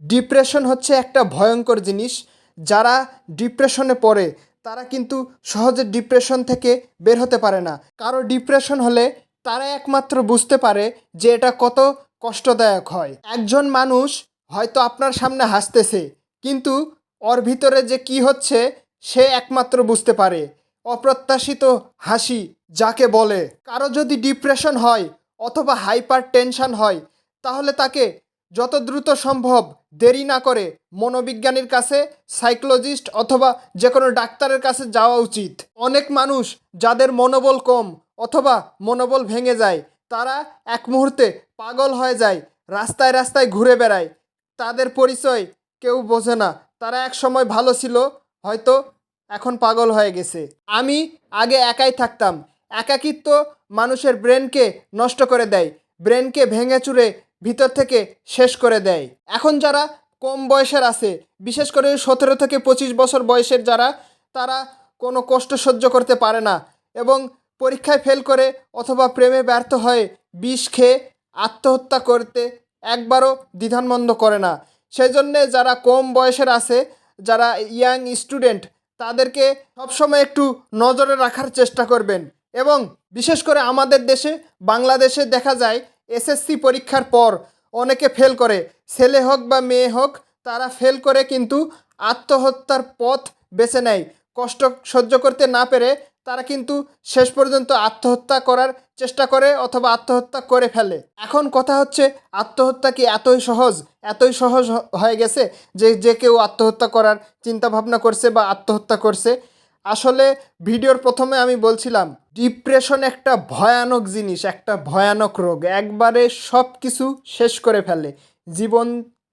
Depression হচ্ছে একটা ভয়ঙ্কর জিনিস। যারা ডিপ্রেশনে পড়ে তারা কিন্তু সহজে ডিপ্রেশন থেকে বের হতে পারে না। কারো ডিপ্রেশন হলে তারা একমাত্র বুঝতে পারে যে এটা কত কষ্টদায়ক হয়। একজন মানুষ হয়তো আপনার সামনে হাসতেছে, কিন্তু ওর ভিতরে যে কি হচ্ছে সে একমাত্র বুঝতে পারে। অপ্রত্যাশিত হাসি যাকে বলে। কারো যদি ডিপ্রেশন হয় অথবা হাইপার টেনশন হয়, তাহলে তাকে যত দ্রুত সম্ভব দেরি না করে মনোবিজ্ঞানীর কাছে, সাইকোলজিস্ট অথবা যে কোনো ডাক্তারের কাছে যাওয়া উচিত। অনেক মানুষ যাদের মনোবল কম অথবা মনোবল ভেঙে যায়, তারা এক মুহূর্তে পাগল হয়ে যায়, রাস্তায় রাস্তায় ঘুরে বেড়ায়। তাদের পরিচয় কেউ বোঝে না। তারা এক সময় ভালো ছিল, হয়তো এখন পাগল হয়ে গেছে। আমি আগে একাই থাকতাম। একাকিত্ব মানুষের ব্রেনকে নষ্ট করে দেয়, ব্রেনকে ভেঙে চুরে ভিতর থেকে শেষ করে দেয়। এখন যারা কম বয়সের আছে, বিশেষ করে 17 থেকে 25 বছর বয়সের যারা, তারা কোনো কষ্ট সহ্য করতে পারে না এবং পরীক্ষায় ফেল করে অথবা প্রেমে ব্যর্থ হয়ে বিষ খেয়ে আত্মহত্যা করতে একবারও দ্বিধানমন্দ করে না। সেই জন্যে যারা কম বয়সের আছে, যারা ইয়াং স্টুডেন্ট, তাদেরকে সবসময় একটু নজরে রাখার চেষ্টা করবেন। এবং বিশেষ করে আমাদের দেশে, বাংলাদেশে দেখা যায় এসএসসি পরীক্ষার পর অনেকে ফেল করে। ছেলে হোক বা মেয়ে হোক, তারা ফেল করে কিন্তু আত্মহত্যার পথ বেছে নেয়। কষ্ট সহ্য করতে না পেরে তারা কিন্তু শেষ পর্যন্ত আত্মহত্যা করার চেষ্টা করে অথবা আত্মহত্যা করে ফেলে। এখন কথা হচ্ছে, আত্মহত্যা কি এতই সহজ হয়ে গেছে যে যে কেউ আত্মহত্যা করার চিন্তা ভাবনা করছে বা আত্মহত্যা করছে? আসলে ভিডিওর প্রথমে আমি বলছিলাম, ডিপ্রেশন একটা ভয়ানক জিনিস, একটা ভয়ানক রোগ। একবারে সব কিছু শেষ করে ফেলে, জীবন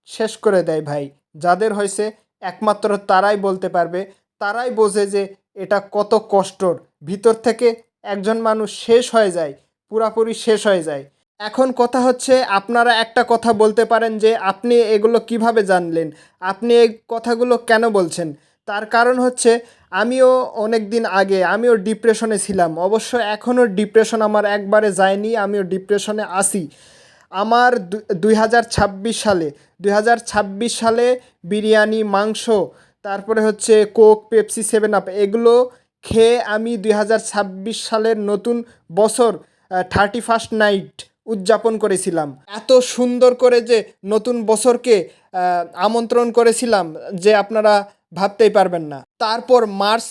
শেষ করে দেয় ভাই। যাদের হয়েছে একমাত্র তারাই বলতে পারবে, তারাই বোঝে যে এটা কত কষ্টর। ভিতর থেকে একজন মানুষ শেষ হয়ে যায়, পুরাপুরি শেষ হয়ে যায়। এখন কথা হচ্ছে, আপনারা একটা কথা বলতে পারেন যে আপনি এগুলো কিভাবে জানলেন, আপনি এই কথাগুলো কেন বলছেন? তার কারণ হচ্ছে, আমিও অনেক দিন আগে আমিও ডিপ্রেশনে ছিলাম। অবশ্য এখনও ডিপ্রেশন আমার একবারে যায়নি, আমিও ডিপ্রেশনে আছি। আমার 2026 সালে বিরিয়ানি, মাংস, তারপরে হচ্ছে কোক, পেপসি, 7 আপ এগুলো খেয়ে আমি 2026 সালের নতুন বছর 31st নাইট উদযাপন করেছিলাম। এত সুন্দর করে যে নতুন বছরকে আমন্ত্রণ করেছিলাম যে আপনারা ভাবতেই পারবেন না। তারপর মার্চ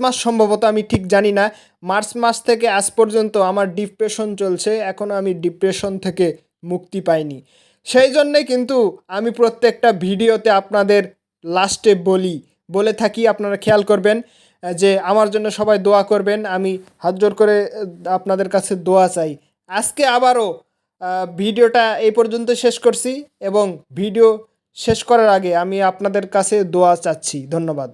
মাস সম্ভবত, আমি ঠিক জানি না, মার্চ মাস থেকে আজ পর্যন্ত আমার ডিপ্রেশন চলছে। এখনও আমি ডিপ্রেশন থেকে মুক্তি পাইনি। সেই জন্যে কিন্তু আমি প্রত্যেকটা ভিডিওতে আপনাদের লাস্টে বলে থাকি, আপনারা খেয়াল করবেন যে আমার জন্য সবাই দোয়া করবেন। আমি হাত জোর করে আপনাদের কাছে দোয়া চাই। আজকে আবারও ভিডিওটা এই পর্যন্ত শেষ করছি এবং ভিডিও শেষ করার আগে আমি আপনাদের কাছে দোয়া চাচ্ছি। ধন্যবাদ।